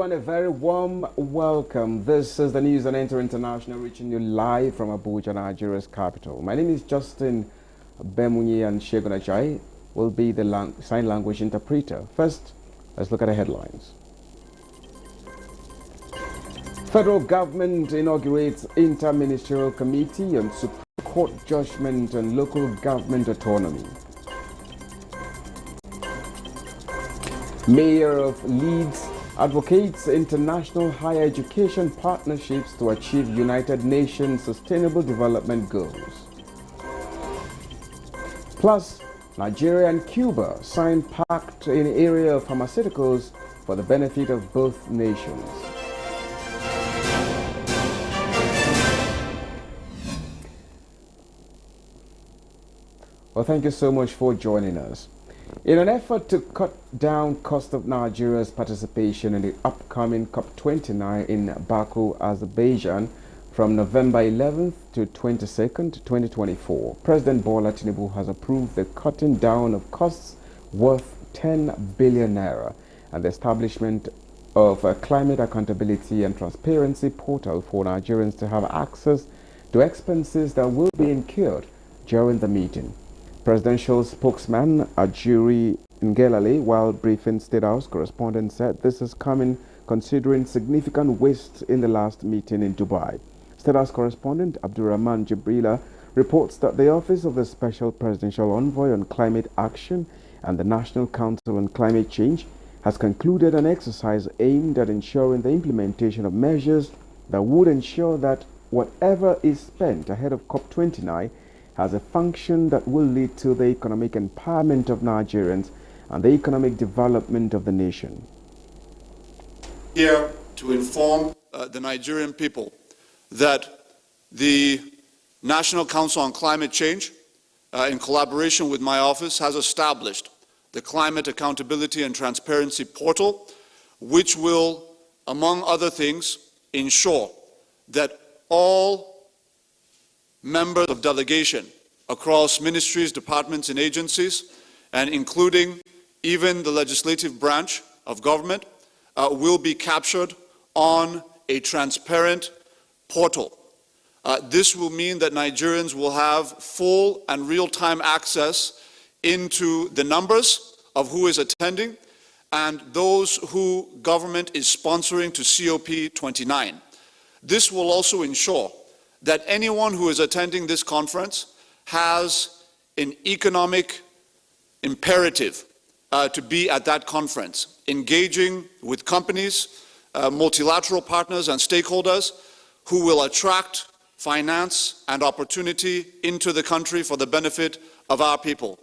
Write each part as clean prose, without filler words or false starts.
everyone, a very warm welcome. This is the news on NTA International, reaching you live from Abuja, Nigeria's capital. My name is Justin Bemunye, and Shegun Ajay will be the sign language interpreter. First, let's look at the headlines. Federal government inaugurates Inter-Ministerial Committee on Supreme Court judgment on local government autonomy. Mayor of Leeds advocates international higher education partnerships to achieve United Nations Sustainable Development Goals. Plus, Nigeria and Cuba sign pact in area of pharmaceuticals for the benefit of both nations. Well, thank you so much for joining us. In an effort to cut down cost of Nigeria's participation in the upcoming COP29 in Baku, Azerbaijan from November 11th to 22nd, 2024, President Bola Tinubu has approved the cutting down of costs worth 10 billion naira and the establishment of a climate accountability and transparency portal for Nigerians to have access to expenses that will be incurred during the meeting. Presidential spokesman Ajuri Ngelale, while briefing State House correspondents, said this is coming considering significant waste in the last meeting in Dubai. State House correspondent Abdurrahman Jibrila reports that the Office of the Special Presidential Envoy on Climate Action and the National Council on Climate Change has concluded an exercise aimed at ensuring the implementation of measures that would ensure that whatever is spent ahead of COP29 has a function that will lead to the economic empowerment of Nigerians and the economic development of the nation. Here to inform the Nigerian people that the National Council on Climate Change, in collaboration with my office, has established the Climate Accountability and Transparency Portal, which will, among other things, ensure that all members of delegation across ministries, departments, and agencies, and including even the legislative branch of government, will be captured on a transparent portal. This will mean that Nigerians will have full and real-time access into the numbers of who is attending and those who government is sponsoring to COP29. This will also ensure that anyone who is attending this conference has an economic imperative to be at that conference, engaging with companies, multilateral partners and stakeholders who will attract finance and opportunity into the country for the benefit of our people.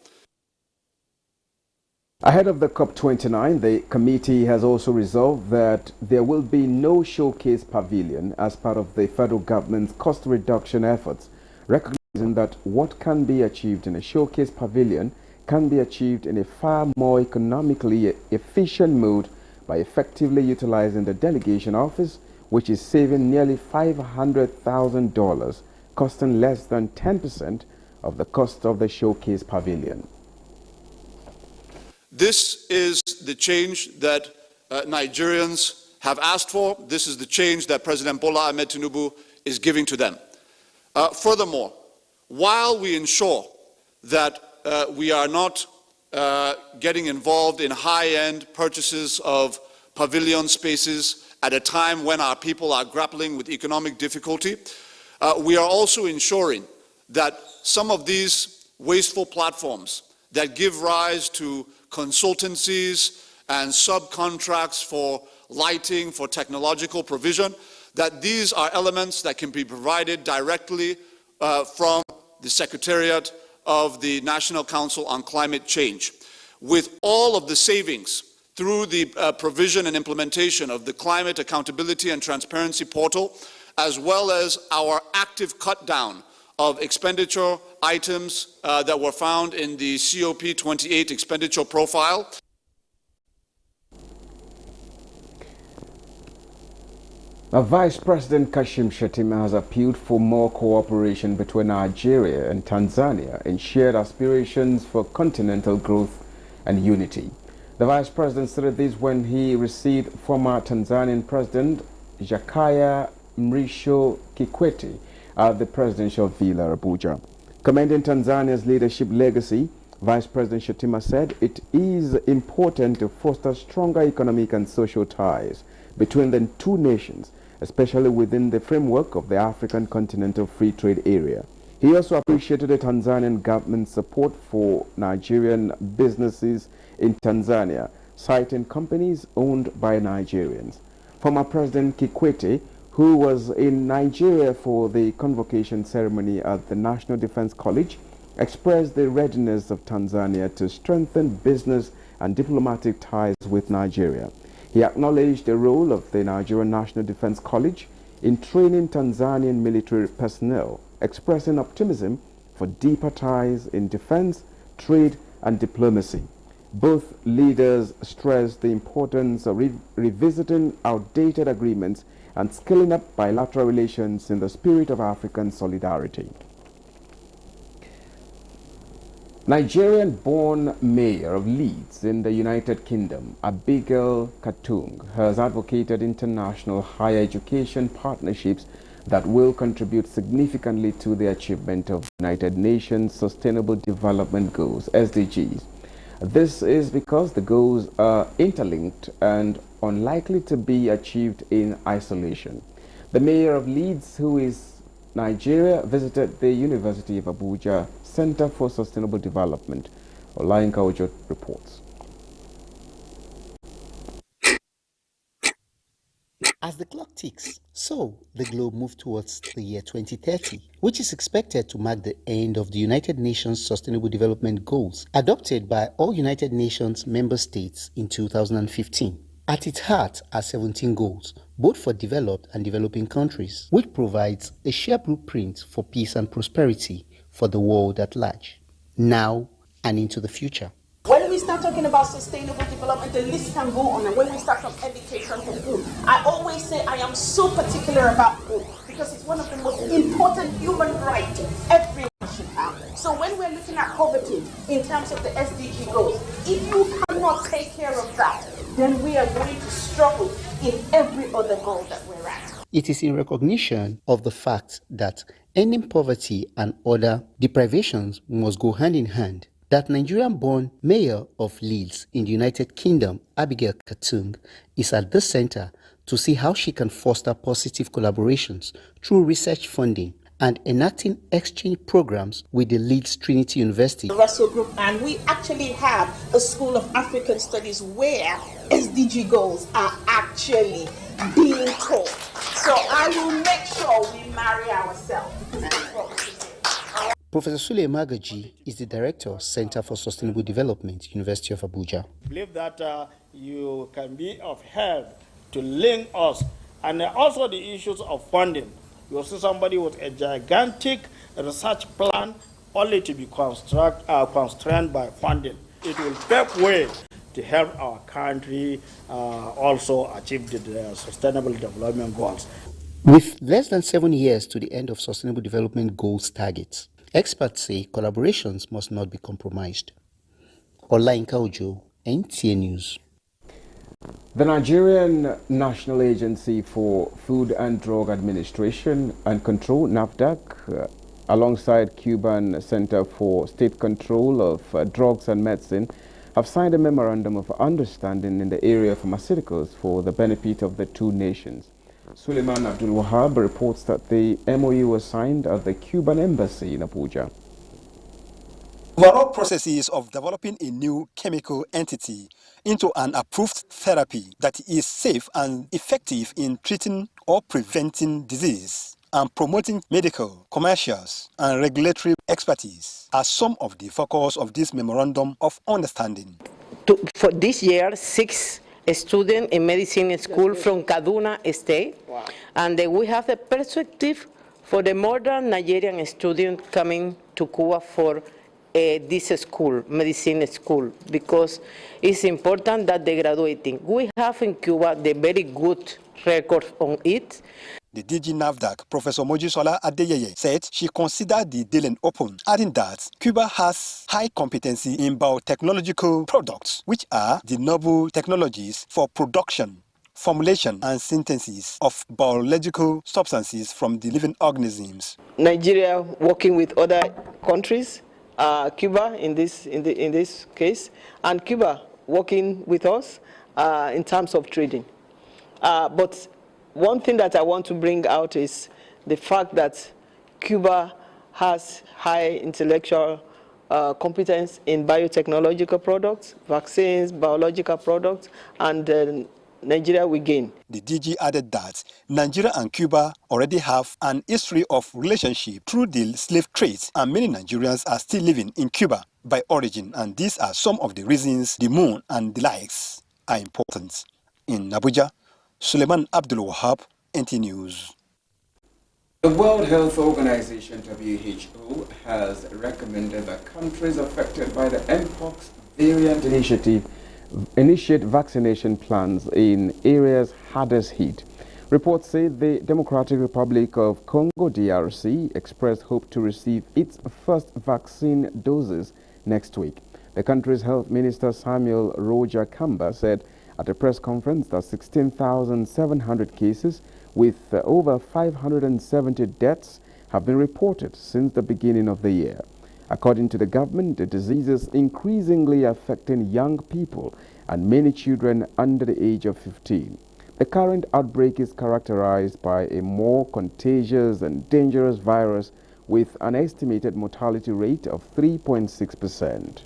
Ahead of the COP29, the committee has also resolved that there will be no showcase pavilion as part of the federal government's cost reduction efforts, recognizing that what can be achieved in a showcase pavilion can be achieved in a far more economically efficient mode by effectively utilizing the delegation office, which is saving nearly $500,000, costing less than 10% of the cost of the showcase pavilion. This is the change that Nigerians have asked for. This is the change that President Bola Ahmed Tinubu is giving to them. Furthermore, while we ensure that we are not getting involved in high-end purchases of pavilion spaces at a time when our people are grappling with economic difficulty, we are also ensuring that some of these wasteful platforms that give rise to consultancies and subcontracts for lighting, for technological provision, that these are elements that can be provided directly from the Secretariat of the National Council on Climate Change. With all of the savings through the provision and implementation of the Climate Accountability and Transparency Portal, as well as our active cut down of expenditure items that were found in the COP28 expenditure profile. Now, Vice President Kashim Shatima has appealed for more cooperation between Nigeria and Tanzania in shared aspirations for continental growth and unity. The Vice President stated this when he received former Tanzanian President Jakaya Mrisho Kikwete at the presidential villa, Abuja. Commending Tanzania's leadership legacy, Vice President Shatima said it is important to foster stronger economic and social ties between the two nations, especially within the framework of the African Continental Free Trade Area. He also appreciated the Tanzanian government's support for Nigerian businesses in Tanzania, citing companies owned by Nigerians. Former President Kikwete, who was in Nigeria for the convocation ceremony at the National Defense College, expressed the readiness of Tanzania to strengthen business and diplomatic ties with Nigeria. He acknowledged the role of the Nigerian National Defense College in training Tanzanian military personnel, expressing optimism for deeper ties in defense, trade, and diplomacy. Both leaders stressed the importance of revisiting outdated agreements and scaling up bilateral relations in the spirit of African solidarity. Nigerian-born mayor of Leeds in the United Kingdom, Abigail Katung, has advocated international higher education partnerships that will contribute significantly to the achievement of United Nations Sustainable Development Goals, SDGs. This is because the goals are interlinked and unlikely to be achieved in isolation. The mayor of Leeds, who is Nigeria, visited the University of Abuja Center for Sustainable Development. Olayinka Ojo reports. As the clock ticks, so the globe moves towards the year 2030, which is expected to mark the end of the United Nations Sustainable Development Goals, adopted by all United Nations member states in 2015. At its heart are 17 goals, both for developed and developing countries, which provides a shared blueprint for peace and prosperity for the world at large, now and into the future. When we start talking about sustainable development, the list can go on. And when we start from education to food, I always say I am so particular about food because it's one of the most important human rights everyone should have. So when we're looking at poverty in terms of the SDG goals, if you cannot take care of that, then we are going to struggle in every other goal that we're at. It is in recognition of the fact that ending poverty and other deprivations must go hand in hand that Nigerian-born mayor of Leeds in the United Kingdom, Abigail Katung, is at the center to see how she can foster positive collaborations through research funding and enacting exchange programs with the Leeds Trinity University. The Russell Group, and we actually have a School of African Studies where SDG goals are actually being taught. So I will make sure we marry ourselves because that's what we should do. Professor Sule Magaji is the Director, Center for Sustainable Development, University of Abuja. I believe that you can be of help to link us, and also the issues of funding. You see somebody with a gigantic research plan only to be constrained by funding. It will pave way to help our country also achieve the sustainable development goals. With less than 7 years to the end of Sustainable Development Goals targets, experts say collaborations must not be compromised. Olayinka Ojo, NTA News. The Nigerian National Agency for Food and Drug Administration and Control, NAFDAC, alongside Cuban Center for State Control of Drugs and Medicine, have signed a memorandum of understanding in the area of pharmaceuticals for the benefit of the two nations. Suleiman Abdul Wahab reports that the MOU was signed at the Cuban Embassy in Abuja. Overall processes of developing a new chemical entity into an approved therapy that is safe and effective in treating or preventing disease and promoting medical, commercials, and regulatory expertise are some of the focus of this memorandum of understanding. For this year, 6 students in medicine school from Kaduna State, wow. And we have a perspective for the modern Nigerian student coming to Cuba for this school, medicine school, because it's important that they're graduating. We have in Cuba the very good record on it. The DG NAFDAC, Professor Mojisola Adeyeye, said she considered the deal open, adding that Cuba has high competency in biotechnological products, which are the novel technologies for production, formulation and synthesis of biological substances from the living organisms. Nigeria working with other countries, Cuba in this case, and Cuba working with us in terms of trading. But one thing that I want to bring out is the fact that Cuba has high intellectual competence in biotechnological products, vaccines, biological products, and Nigeria will gain. The DG added that Nigeria and Cuba already have an history of relationship through the slave trade, and many Nigerians are still living in Cuba by origin, and these are some of the reasons the moon and the likes are important. In Abuja, Suleiman Abdul Wahab, NTA News. The World Health Organization, WHO, has recommended that countries affected by the Mpox variant initiate vaccination plans in areas hardest hit. Reports say the Democratic Republic of Congo, DRC, expressed hope to receive its first vaccine doses next week. The country's health minister, Samuel Roger Kamba, said at a press conference that 16,700 cases with over 570 deaths have been reported since the beginning of the year. According to the government, the disease is increasingly affecting young people and many children under the age of 15. The current outbreak is characterized by a more contagious and dangerous virus with an estimated mortality rate of 3.6%.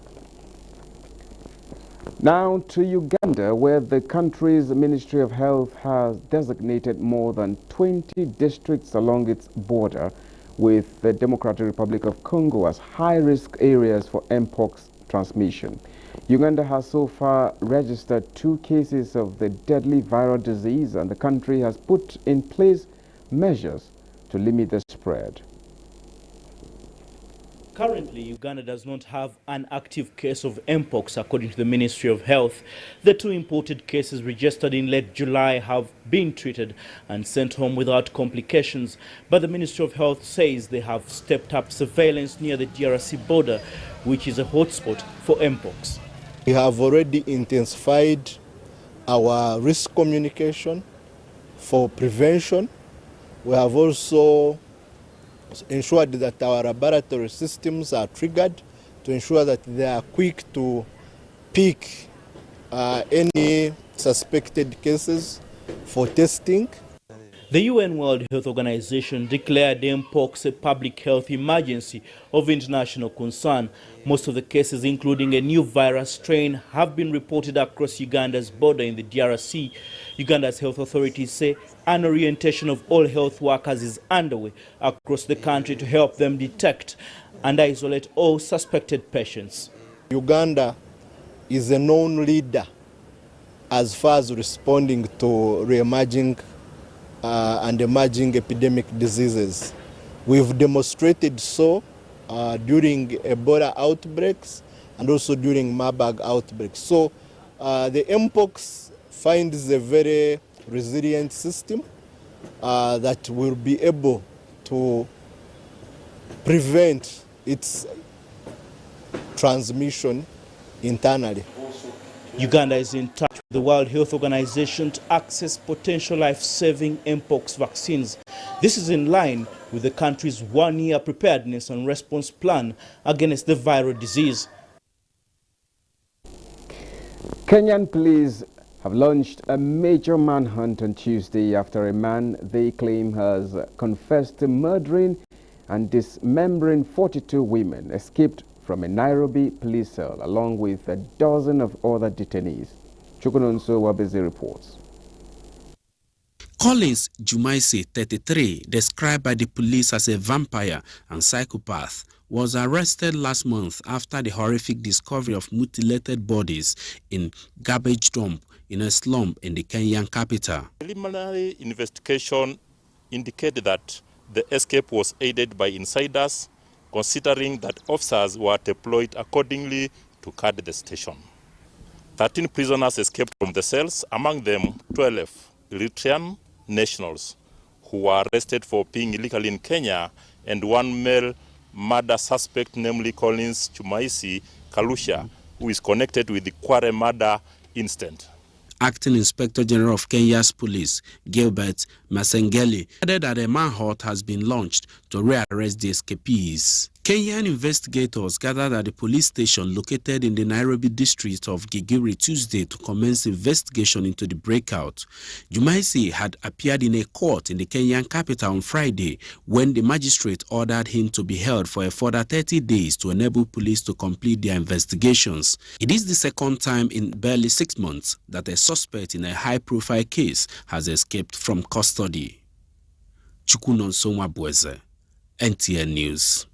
Now to Uganda, where the country's Ministry of Health has designated more than 20 districts along its border with the Democratic Republic of Congo as high-risk areas for Mpox transmission. Uganda has so far registered 2 cases of the deadly viral disease, and the country has put in place measures to limit the spread. Currently, Uganda does not have an active case of Mpox, according to the Ministry of Health. The 2 imported cases registered in late July have been treated and sent home without complications. But the Ministry of Health says they have stepped up surveillance near the DRC border, which is a hotspot for Mpox. We have already intensified our risk communication for prevention. We have also ensured that our laboratory systems are triggered to ensure that they are quick to pick any suspected cases for testing. The UN World Health Organization declared Mpox a public health emergency of international concern. Most of the cases, including a new virus strain, have been reported across Uganda's border in the DRC. Uganda's health authorities say an orientation of all health workers is underway across the country to help them detect and isolate all suspected patients. Uganda is a known leader as far as responding to re-emerging and emerging epidemic diseases. We've demonstrated so during Ebola outbreaks and also during Marburg outbreaks. So the Mpox finds a very resilient system that will be able to prevent its transmission internally. Uganda is in touch with the World Health Organization to access potential life-saving Mpox vaccines. This is in line with the country's 1-year preparedness and response plan against the viral disease. Kenyan police have launched a major manhunt on Tuesday after a man they claim has confessed to murdering and dismembering 42 women escaped from a Nairobi police cell along with a dozen of other detainees. Chukunonso Wabeze reports. Collins Jumaisi, 33, described by the police as a vampire and psychopath, was arrested last month after the horrific discovery of mutilated bodies in garbage dump in a slum in the Kenyan capital. Preliminary investigation indicated that the escape was aided by insiders, considering that officers were deployed accordingly to guard the station. 13 prisoners escaped from the cells, among them 12 Eritrean nationals who were arrested for being illegally in Kenya, and one male murder suspect, namely Collins Chumaisi Kalusha, who is connected with the Kware murder incident. Acting Inspector General of Kenya's Police, Gilbert Masengeli, added that a manhunt has been launched to rearrest the escapees. Kenyan investigators gathered at the police station located in the Nairobi district of Gigiri Tuesday to commence investigation into the breakout. Jumaisi had appeared in a court in the Kenyan capital on Friday when the magistrate ordered him to be held for a further 30 days to enable police to complete their investigations. It is the second time in barely 6 months that a suspect in a high-profile case has escaped from custody. Chukunonsonwa Bweze, NTA News.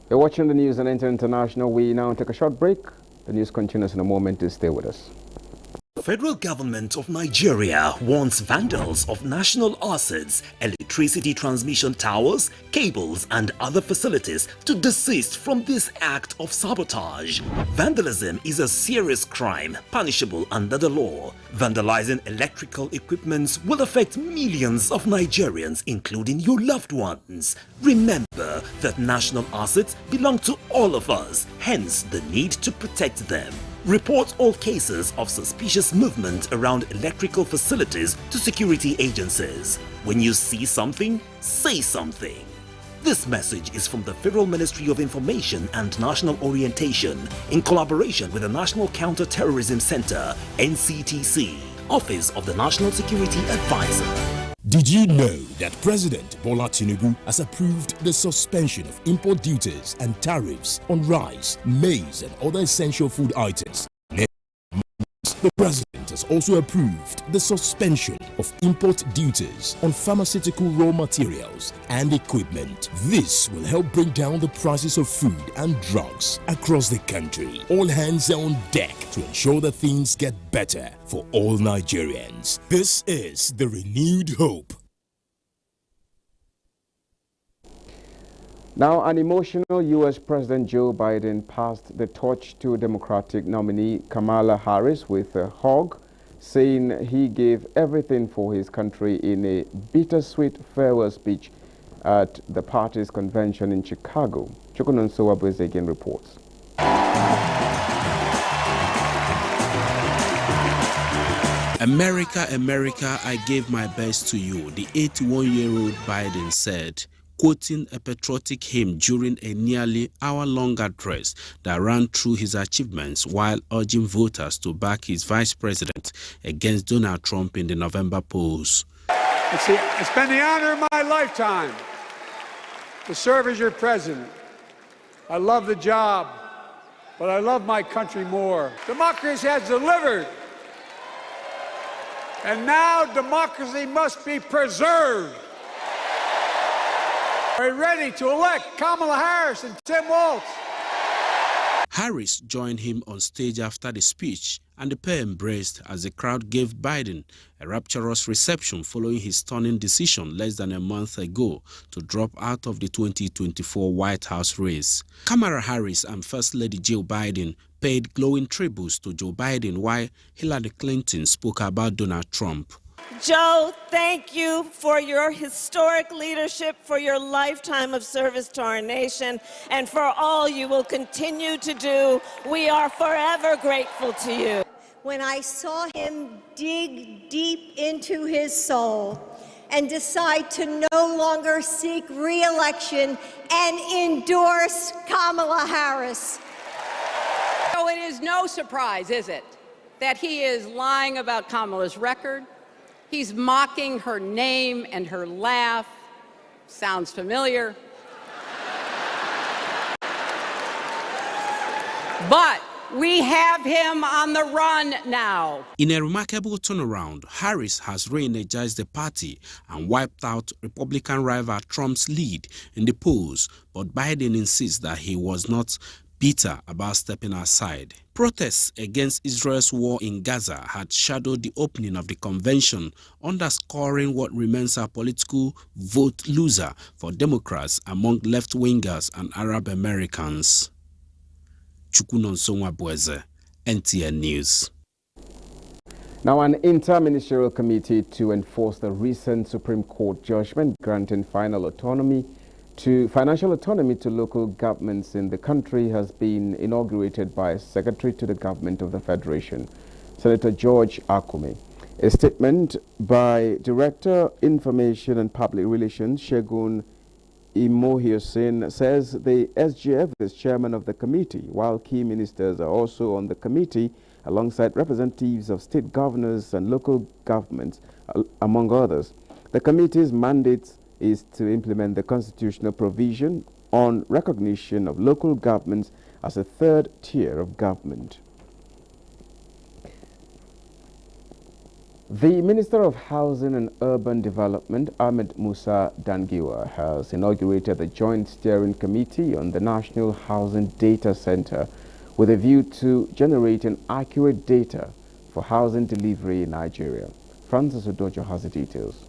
You're watching the news on International. We now take a short break. The news continues in a moment. Stay with us. Federal government of Nigeria warns vandals of national assets, electricity transmission towers, cables and other facilities to desist from this act of sabotage. Vandalism is a serious crime punishable under the law. Vandalizing electrical equipment will affect millions of Nigerians, including your loved ones. Remember that national assets belong to all of us, hence the need to protect them. Report all cases of suspicious movement around electrical facilities to security agencies. When you see something, say something. This message is from the Federal Ministry of Information and National Orientation in collaboration with the National Counter-Terrorism Center, NCTC, Office of the National Security Advisor. Did you know that President Bola Tinubu has approved the suspension of import duties and tariffs on rice, maize and other essential food items? The President has also approved the suspension of import duties on pharmaceutical raw materials and equipment. This will help bring down the prices of food and drugs across the country. All hands are on deck to ensure that things get better for all Nigerians. This is the renewed hope. Now, an emotional U.S. President Joe Biden passed the torch to Democratic nominee Kamala Harris with a hug, saying he gave everything for his country in a bittersweet farewell speech at the party's convention in Chicago. Chukunonso Abweze again reports. America, America, I gave my best to you, the 81-year-old Biden said, quoting a patriotic hymn during a nearly hour-long address that ran through his achievements while urging voters to back his vice president against Donald Trump in the November polls. It's been the honor of my lifetime to serve as your president. I love the job, but I love my country more. Democracy has delivered, and now democracy must be preserved. Are you ready to elect Kamala Harris and Tim Walz? Harris joined him on stage after the speech, and the pair embraced as the crowd gave Biden a rapturous reception following his stunning decision less than a month ago to drop out of the 2024 White House race. Kamala Harris and First Lady Jill Biden paid glowing tributes to Joe Biden while Hillary Clinton spoke about Donald Trump. Joe, thank you for your historic leadership, for your lifetime of service to our nation, and for all you will continue to do. We are forever grateful to you. When I saw him dig deep into his soul and decide to no longer seek re-election and endorse Kamala Harris. So it is no surprise, is it, that he is lying about Kamala's record? He's mocking her name and her laugh. Sounds familiar. But we have him on the run now. In a remarkable turnaround, Harris has re-energized the party and wiped out Republican rival Trump's lead in the polls, but Biden insists that he was not bitter about stepping aside. Protests against Israel's war in Gaza had shadowed the opening of the convention, underscoring what remains a political vote loser for Democrats among left-wingers and Arab Americans. Chukunonsonwa Bweze, NTA News. Now, an interministerial committee to enforce the recent Supreme Court judgment granting financial autonomy to local governments in the country has been inaugurated by Secretary to the Government of the Federation, Senator George Akume. A statement by Director Information and Public Relations Shegun Imohiosin says the SGF is chairman of the committee, while key ministers are also on the committee alongside representatives of state governors and local governments, among others. The committee's mandate is to implement the constitutional provision on recognition of local governments as a third tier of government. The Minister of Housing and Urban Development, Ahmed Musa Dangiwa, has inaugurated the Joint Steering Committee on the National Housing Data Center with a view to generating accurate data for housing delivery in Nigeria. Francis Odojo has the details.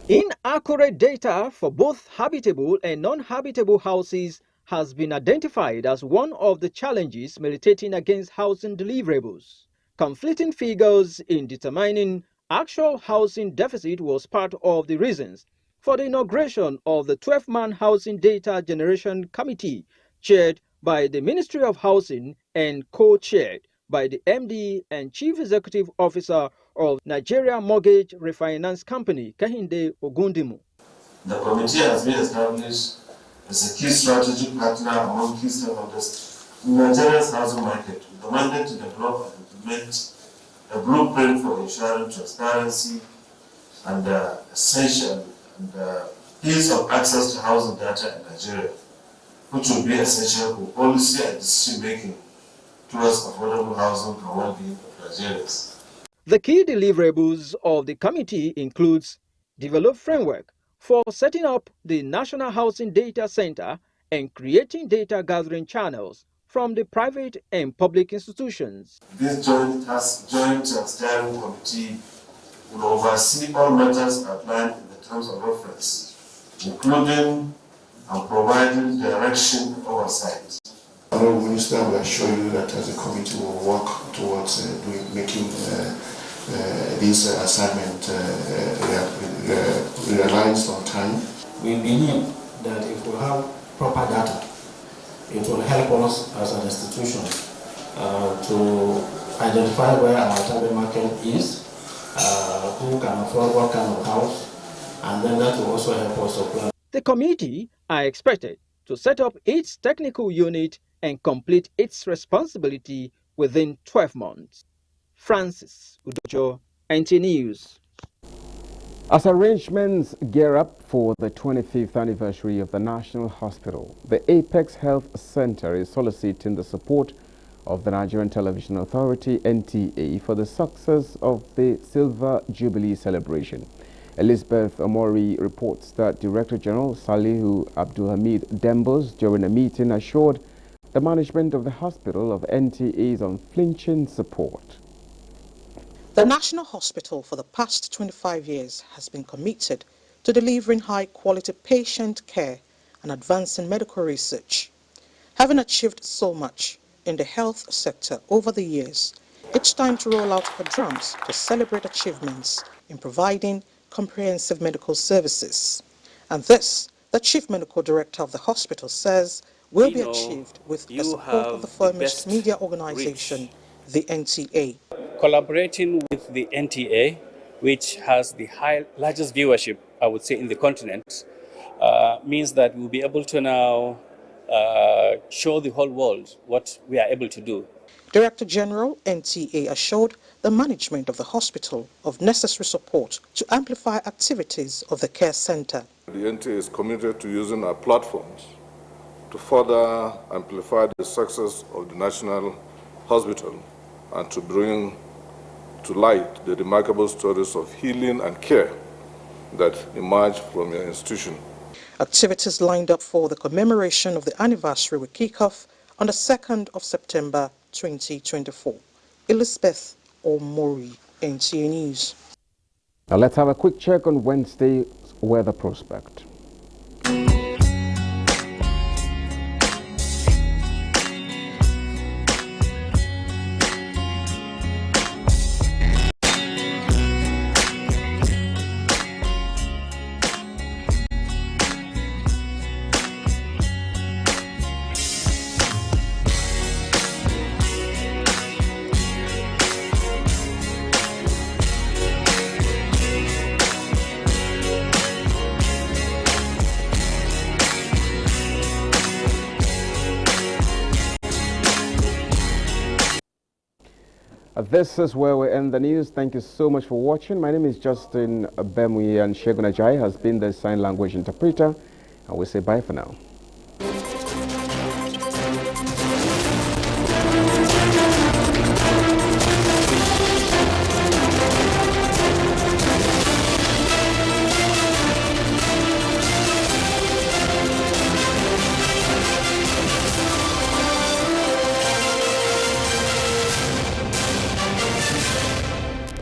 Inaccurate data for both habitable and non-habitable houses has been identified as one of the challenges militating against housing deliverables. Conflicting figures in determining actual housing deficit was part of the reasons for the inauguration of the 12-man Housing Data Generation Committee, chaired by the Ministry of Housing and co-chaired by the MD and Chief Executive Officer of Nigeria Mortgage Refinance Company, Kehinde Ogundimu. The committee has been established as a key strategic partner among key stakeholders in Nigeria's housing market, with the mandate to develop and implement a blueprint for ensuring transparency and essential and ease of access to housing data in Nigeria, which will be essential for policy and decision making towards affordable housing and well-being of Nigerians. The key deliverables of the committee includes develop framework for setting up the National Housing Data Center and creating data gathering channels from the private and public institutions. This joint steering committee will oversee all matters outlined in the terms of reference, including and providing direction and oversight. Honourable Minister, we assure you that as a committee we will work towards making this assignment realized on time. We believe that if we have proper data, it will help us as an institution to identify where our target market is, who can afford what kind of house, and then that will also help us to plan. The committee are expected to set up its technical unit and complete its responsibility within 12 months. Francis Udojo, NTA News. As arrangements gear up for the 25th anniversary of the National Hospital, the Apex Health Center is soliciting the support of the Nigerian Television Authority, NTA, for the success of the Silver Jubilee celebration. Elizabeth Omori reports that Director General Salihu Abdulhamid Dembos, during a meeting, assured the management of the hospital of NTA's unflinching support. The National Hospital for the past 25 years has been committed to delivering high-quality patient care and advancing medical research. Having achieved so much in the health sector over the years, it's time to roll out the drums to celebrate achievements in providing comprehensive medical services. And this, the Chief Medical Director of the hospital says, will be achieved with the support of the foremost media organization, the NTA. Collaborating with the NTA, which has the largest viewership, I would say, in the continent, means that we'll be able to now show the whole world what we are able to do. Director General, NTA, assured the management of the hospital of necessary support to amplify activities of the care center. The NTA is committed to using our platforms to further amplify the success of the National Hospital and to bring to light the remarkable stories of healing and care that emerge from your institution. Activities lined up for the commemoration of the anniversary will kick off on the 2nd of September 2024. Elizabeth Omori, NTA News. Now let's have a quick check on Wednesday's weather prospect. This is where we end the news. Thank you so much for watching. My name is Justin Bemui, and Shegun Ajayi has been the sign language interpreter. And we say bye for now.